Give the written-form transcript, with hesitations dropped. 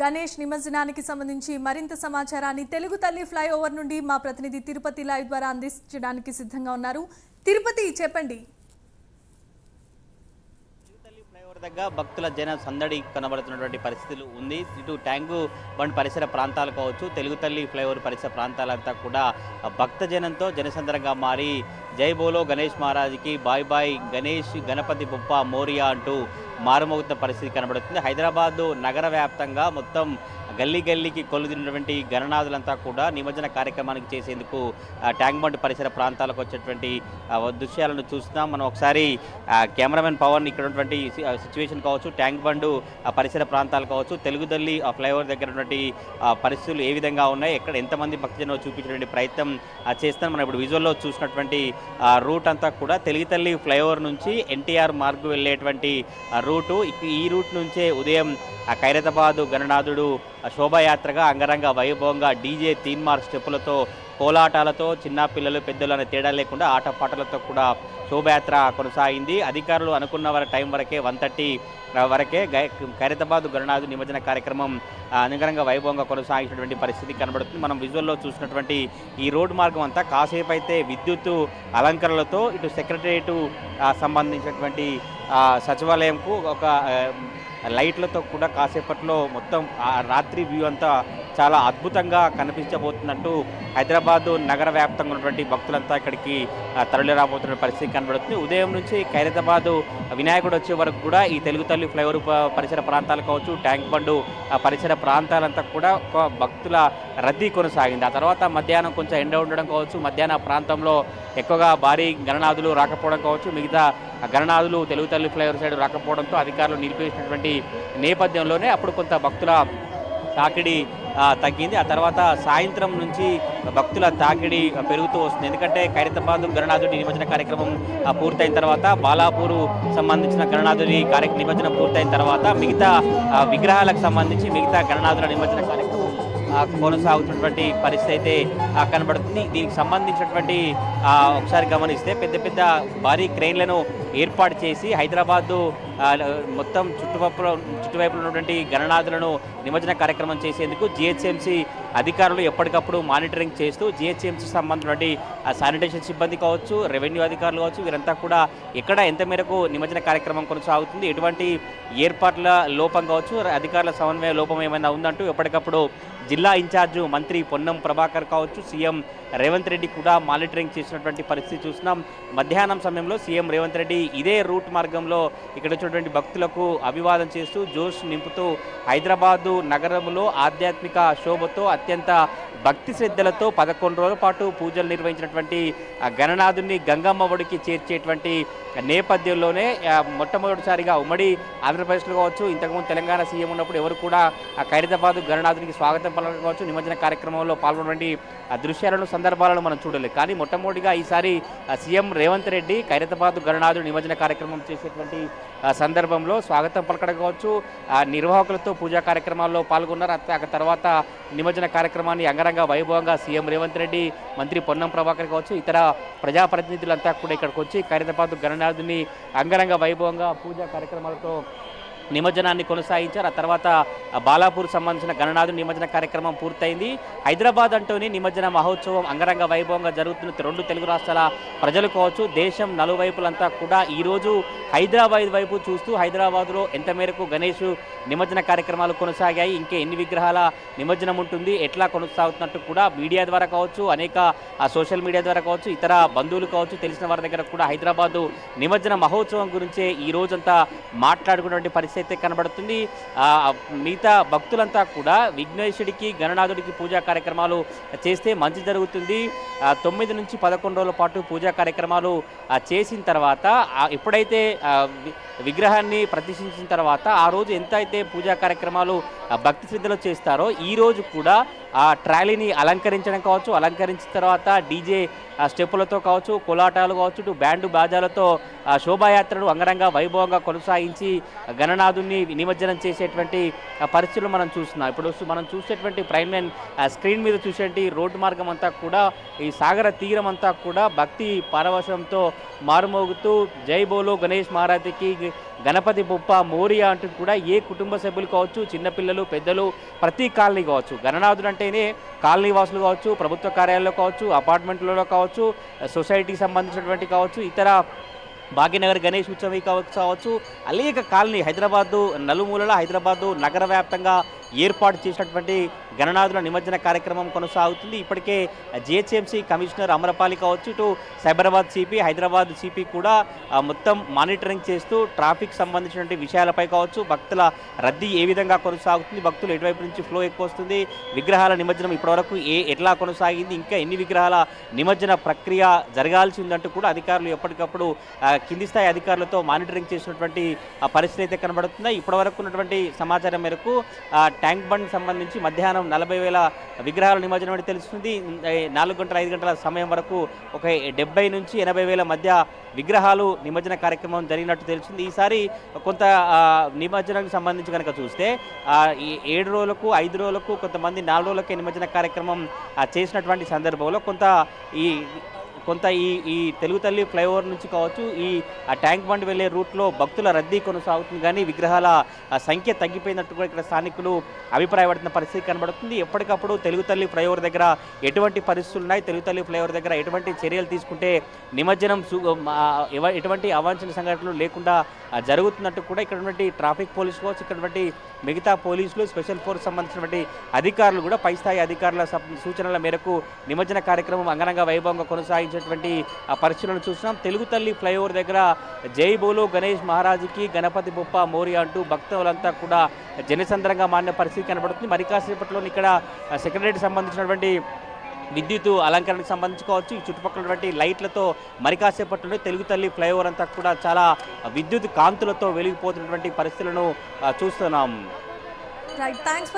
గణేష్ నిమజ్జనానికి సంబంధించి మరింత సమాచారాన్ని తెలుగు తల్లి ఫ్లైఓవర్ నుండి మా ప్రతినిధి తిరుపతి లైవ్ ద్వారా అందించడానికి సిద్ధంగా ఉన్నారు. తిరుపతి, చెప్పండి. దగ్గర భక్తుల జన సందడి కనబడుతున్నటువంటి పరిస్థితులు ఉంది. ఇటు ట్యాంకు బండ్ పరిసర ప్రాంతాలు కావచ్చు, తెలుగు తల్లి ఫ్లైఓవర్ పరిసర ప్రాంతాలంతా కూడా భక్త జనంతో జనసందరంగా మారి జై బోలో గణేష్ మహారాజ్కి, బాయ్ బాయ్ గణేష్, గణపతి బొప్ప మోరియా అంటూ మారుమోగుతున్న పరిస్థితి కనబడుతుంది. హైదరాబాదు నగర వ్యాప్తంగా మొత్తం గల్లీ గల్లీకి కొలుదినటువంటి గణనాథులంతా కూడా నిమజ్జన కార్యక్రమానికి చేసేందుకు ట్యాంక్ బండ్ పరిసర ప్రాంతాలకు వచ్చేటువంటి దృశ్యాలను చూస్తున్నాం. మనం ఒకసారి కెమెరామెన్ పవన్ ఇక్కడ ఉన్నటువంటి సిచ్యువేషన్ కావచ్చు, ట్యాంక్ బండ్ పరిసర ప్రాంతాలు కావచ్చు, తెలుగు తల్లి ఫ్లైఓవర్ దగ్గర ఉన్నటువంటి పరిస్థితులు ఏ విధంగా ఉన్నాయి, ఎక్కడ ఎంతమంది భక్తజనులు చూపించేటువంటి ప్రయత్నం చేస్తాం. మనం ఇప్పుడు విజువల్లో చూసినటువంటి రూట్ అంతా కూడా తెలుగు తల్లి ఫ్లైఓవర్ నుంచి ఎన్టీఆర్ మార్గు వెళ్ళేటువంటి రూటు. ఈ రూట్ నుంచే ఉదయం ఖైరతాబాద్ గణనాథుడు శోభాయాత్రగా అంగరంగ వైభవంగా డీజే తీన్మార్ స్టెప్పులతో, కోలాటాలతో, చిన్న పిల్లలు పెద్దలు అనే తేడా లేకుండా ఆటపాటలతో కూడా శోభయాత్ర కొనసాగింది. అధికారులు అనుకున్న టైం వరకే 1:30 వరకే ఖైరతాబాద్ గణనాథు నిమజ్జన కార్యక్రమం అంగరంగ వైభవంగా కొనసాగినటువంటి పరిస్థితి కనబడుతుంది. మనం విజువల్లో చూసినటువంటి ఈ రోడ్డు మార్గం అంతా కాసేపు అయితే విద్యుత్ అలంకరణలతో ఇటు సెక్రటరియట్ సంబంధించినటువంటి సచివాలయంకు ఒక లైట్లతో కూడా కాసేపట్లో మొత్తం రాత్రి వ్యూ అంతా చాలా అద్భుతంగా కనిపించబోతున్నట్టు హైదరాబాదు నగర వ్యాప్తంగా ఉన్నటువంటి భక్తులంతా ఇక్కడికి తరలి రాబోతున్న పరిస్థితి కనబడుతుంది. ఉదయం నుంచి ఖైరతాబాదు వినాయకుడు వచ్చే వరకు కూడా ఈ తెలుగు తల్లి ఫ్లైఓవర్ పరిసర ప్రాంతాలు కావచ్చు, ట్యాంక్ బండు పరిసర ప్రాంతాలంతా కూడా భక్తుల రద్దీ కొనసాగింది. ఆ తర్వాత మధ్యాహ్నం కొంచెం ఎండ ఉండడం కావచ్చు, మధ్యాహ్న ప్రాంతంలో ఎక్కువగా భారీ గణనాథులు రాకపోవడం కావచ్చు, మిగతా గణనాథులు తెలుగు తల్లి ఫ్లైఓవర్ సైడ్ రాకపోవడంతో అధికారులు నిలిపేసినటువంటి నేపథ్యంలోనే అప్పుడు కొంత భక్తుల తాకిడి తగ్గింది. ఆ తర్వాత సాయంత్రం నుంచి భక్తుల తాకిడి పెరుగుతూ వస్తుంది. ఎందుకంటే ఖైరతాబాద్ గణనాథుడి నిమజ్జన కార్యక్రమం పూర్తయిన తర్వాత, బాలాపూరు సంబంధించిన గణనాథుడి నిమజ్జనం పూర్తయిన తర్వాత మిగతా విగ్రహాలకు సంబంధించి మిగతా గణనాథుల నిమజ్జన కార్యక్రమం కొనసాగుతున్నటువంటి పరిస్థితి అయితే కనబడుతుంది. దీనికి సంబంధించినటువంటి ఒకసారి గమనిస్తే పెద్ద పెద్ద భారీ క్రెయిన్లను ఏర్పాటు చేసి హైదరాబాదు మొత్తం చుట్టువైపులో ఉన్నటువంటి గణనాథులను నిమజ్జన కార్యక్రమం చేసేందుకు జిహెచ్ఎంసీ అధికారులు ఎప్పటికప్పుడు మానిటరింగ్ చేస్తూ జిహెచ్ఎంసీ సంబంధించినటువంటి శానిటేషన్ సిబ్బంది కావచ్చు, రెవెన్యూ అధికారులు కావచ్చు, వీరంతా కూడా ఎక్కడ ఎంత మేరకు నిమజ్జన కార్యక్రమం కొనసాగుతుంది, ఎటువంటి ఏర్పాట్ల లోపం కావచ్చు, అధికారుల సమన్వయ లోపం ఏమైనా ఉందంటూ ఎప్పటికప్పుడు జిల్లా ఇన్ఛార్జు మంత్రి పొన్నం ప్రభాకర్ కావచ్చు, సీఎం రేవంత్ రెడ్డి కూడా మానిటరింగ్ చేసినటువంటి పరిస్థితి చూసినాం. మధ్యాహ్నం సమయంలో సీఎం రేవంత్ రెడ్డి ఇదే రూట్ మార్గంలో ఇక్కడ వచ్చినటువంటి భక్తులకు అభివాదం చేస్తూ జోష్ నింపుతూ హైదరాబాదు నగరంలో ఆధ్యాత్మిక శోభతో అత్యంత భక్తి శ్రద్ధలతో 11 రోజుల పాటు పూజలు నిర్వహించినటువంటి గణనాథుని గంగమ్మ ఒడికి చేర్చేటువంటి నేపథ్యంలోనే మొట్టమొదటిసారిగా ఉమ్మడి ఆంధ్రప్రదేశ్లో కావచ్చు, ఇంతకుముందు తెలంగాణ సీఎం ఉన్నప్పుడు ఎవరు కూడా ఖైరతాబాద్ గణనాథునికి స్వాగతం పలకడం కావచ్చు, నిమజ్జన కార్యక్రమంలో పాల్గొనటువంటి దృశ్యాలను సందర్భాలను మనం చూడలేదు. కానీ మొట్టమొదటిగా ఈసారి సీఎం రేవంత్ రెడ్డి ఖైరతాబాద్ గణనాథుడు నిమజ్జన కార్యక్రమం చేసేటువంటి సందర్భంలో స్వాగతం పలకడం కావచ్చు, నిర్వాహకులతో పూజా కార్యక్రమాల్లో పాల్గొన్నారు. ఆ తర్వాత నిమజ్జన కార్యక్రమాన్ని అంగరంగ వైభవంగా సీఎం రేవంత్ రెడ్డి, మంత్రి పొన్నం ప్రభాకర్ కావచ్చు, ఇతర ప్రజాప్రతినిధులంతా కూడా ఇక్కడికి వచ్చి ఖైరతాబాద్ గణనాథుని అంగరంగ వైభవంగా పూజా కార్యక్రమాలతో నిమజ్జనాన్ని కొనసాగించారు. ఆ తర్వాత బాలాపూర్ సంబంధించిన గణనాథుడి నిమజ్జన కార్యక్రమం పూర్తయింది. హైదరాబాద్ అంటూనే నిమజ్జన మహోత్సవం అంగరంగ వైభవంగా జరుగుతున్న 2 తెలుగు రాష్ట్రాల ప్రజలు కావచ్చు, దేశం నలువైపులంతా కూడా ఈరోజు హైదరాబాద్ వైపు చూస్తూ హైదరాబాద్లో ఎంత మేరకు గణేష్ నిమజ్జన కార్యక్రమాలు కొనసాగాయి, ఇంకే ఎన్ని విగ్రహాల నిమజ్జనం ఉంటుంది, ఎట్లా కొనసాగుతున్నట్టు కూడా మీడియా ద్వారా కావచ్చు, అనేక సోషల్ మీడియా ద్వారా కావచ్చు, ఇతర బంధువులు కావచ్చు, తెలిసిన వారి దగ్గర కూడా హైదరాబాదు నిమజ్జన మహోత్సవం గురించే ఈ రోజంతా మాట్లాడుకున్నటువంటి పరిస్థితి అయితే కనబడుతుంది. మిగతా భక్తులంతా కూడా విఘ్నేశ్వరుడికి గణనాథుడికి పూజా కార్యక్రమాలు చేస్తే మంచి జరుగుతుంది, 9 నుంచి 11 రోజుల పాటు పూజా కార్యక్రమాలు చేసిన తర్వాత ఎప్పుడైతే విగ్రహాన్ని ప్రతిష్ఠించిన తర్వాత ఆ రోజు ఎంత అయితే పూజా కార్యక్రమాలు భక్తి శ్రద్ధలో చేస్తారో ఈ రోజు కూడా ఆ ట్రాలీని అలంకరించడం కావచ్చు, అలంకరించిన తర్వాత డీజే స్టెప్పులతో కావచ్చు, కోలాటాలు కావచ్చు, బ్యాండు బాజాలతో శోభాయాత్రను అంగరంగ వైభవంగా కొనసాగించి గణనాథుడు గణనాథుని నిమజ్జనం చేసేటువంటి పరిస్థితులు మనం చూస్తున్నాం. ఇప్పుడు మనం చూసేటువంటి ప్రైమ్ లైన్ స్క్రీన్ మీద చూసేటువంటి రోడ్డు మార్గం అంతా కూడా ఈ సాగర తీరం అంతా కూడా భక్తి పారవశంతో మారుమోగుతూ జై బోలో గణేష్ మహారాజ్కి గణపతి బొప్ప మోరియా అంటూ కూడా ఏ కుటుంబ సభ్యులు కావచ్చు, చిన్నపిల్లలు, పెద్దలు, ప్రతి కాలనీ కావచ్చు, గణనాథుడు అంటేనే కాలనీ వాసులు కావచ్చు, ప్రభుత్వ కార్యాలయాల్లో కావచ్చు, అపార్ట్మెంట్లలో కావచ్చు, సొసైటీకి సంబంధించినటువంటి కావచ్చు, ఇతర భాగ్యనగర్ గణేష్ ఉత్సవి కావచ్చు, అనేక కాలనీ హైదరాబాదు నలుమూలల హైదరాబాదు నగర వ్యాప్తంగా ఏర్పాటు చేసినటువంటి గణనాథుల నిమజ్జన కార్యక్రమం కొనసాగుతుంది. ఇప్పటికే జిహెచ్ఎంసీ కమిషనర్ అమరపాలి కావచ్చు, ఇటు సైబరాబాద్ సిపి, హైదరాబాద్ సిపి కూడా మొత్తం మానిటరింగ్ చేస్తూ ట్రాఫిక్ సంబంధించినటువంటి విషయాలపై కావచ్చు, భక్తుల రద్దీ ఏ విధంగా కొనసాగుతుంది, భక్తులు ఎటువైపు నుంచి ఫ్లో ఎక్కువ వస్తుంది, విగ్రహాల నిమజ్జనం ఇప్పటివరకు ఎట్లా కొనసాగింది, ఇంకా ఎన్ని విగ్రహాల నిమజ్జన ప్రక్రియ జరగాల్సి ఉందంటూ కూడా అధికారులు ఎప్పటికప్పుడు కింది స్థాయి అధికారులతో మానిటరింగ్ చేసినటువంటి పరిస్థితి అయితే కనబడుతుంది. ఇప్పటివరకు ఉన్నటువంటి సమాచారం మేరకు ట్యాంక్ బండ్ సంబంధించి మధ్యాహ్నం 40,000 విగ్రహాల నిమజ్జనం అని తెలుస్తుంది. 4 గంటల 5 గంటల సమయం వరకు ఒక 70 నుంచి 80,000 మధ్య విగ్రహాలు నిమజ్జన కార్యక్రమం జరిగినట్టు తెలిసింది. ఈసారి కొంత నిమజ్జనానికి సంబంధించి కనుక చూస్తే 7 రోజులకు 5 రోజులకు కొంతమంది 4 రోజులకే నిమజ్జన కార్యక్రమం చేసినటువంటి సందర్భంలో కొంత ఈ తెలుగు తల్లి ఫ్లైఓవర్ నుంచి కావచ్చు, ఈ ట్యాంక్ బండ్ వెళ్ళే రూట్లో భక్తుల రద్దీ కొనసాగుతుంది, కానీ విగ్రహాల సంఖ్య తగ్గిపోయినట్టు కూడా ఇక్కడ స్థానికులు అభిప్రాయపడుతున్న పరిస్థితి కనబడుతుంది. ఎప్పటికప్పుడు తెలుగు తల్లి ఫ్లైఓవర్ దగ్గర ఎటువంటి పరిస్థితులు ఉన్నాయి, తెలుగు తల్లి ఫ్లైఓవర్ దగ్గర ఎటువంటి చర్యలు తీసుకుంటే నిమజ్జనం ఎటువంటి అవాంఛనీయ సంఘటనలు లేకుండా జరుగుతున్నట్టు కూడా ఇక్కడ ట్రాఫిక్ పోలీసు కావచ్చు, ఇక్కడ మిగతా పోలీసులు, స్పెషల్ ఫోర్స్ సంబంధించినటువంటి అధికారులు కూడా పై స్థాయి అధికారుల సూచనల మేరకు నిమజ్జన కార్యక్రమం అంగరంగ వైభవంగా కొనసాగించేటువంటి పరిస్థితులను చూస్తున్నాం. తెలుగు తల్లి ఫ్లైఓవర్ దగ్గర జై బోలో గణేష్ మహారాజ్కి గణపతి బొప్ప మోరియా అంటూ భక్తులంతా కూడా జనసంద్రంగా మారిన పరిస్థితి కనబడుతుంది. మరి కాసేపట్లో ఇక్కడ సెక్రటరీకి సంబంధించినటువంటి విద్యుత్ అలంకరణకు సంబంధించుకోవచ్చు, ఈ చుట్టుపక్కల ఉన్నటువంటి లైట్లతో మరి కాసేపట్లో తెలుగు తల్లి ఫ్లైఓవర్ అంతా కూడా చాలా విద్యుత్ కాంతులతో వెలిగిపోతున్నటువంటి పరిస్థితులను చూస్తున్నాం. Right, thanks.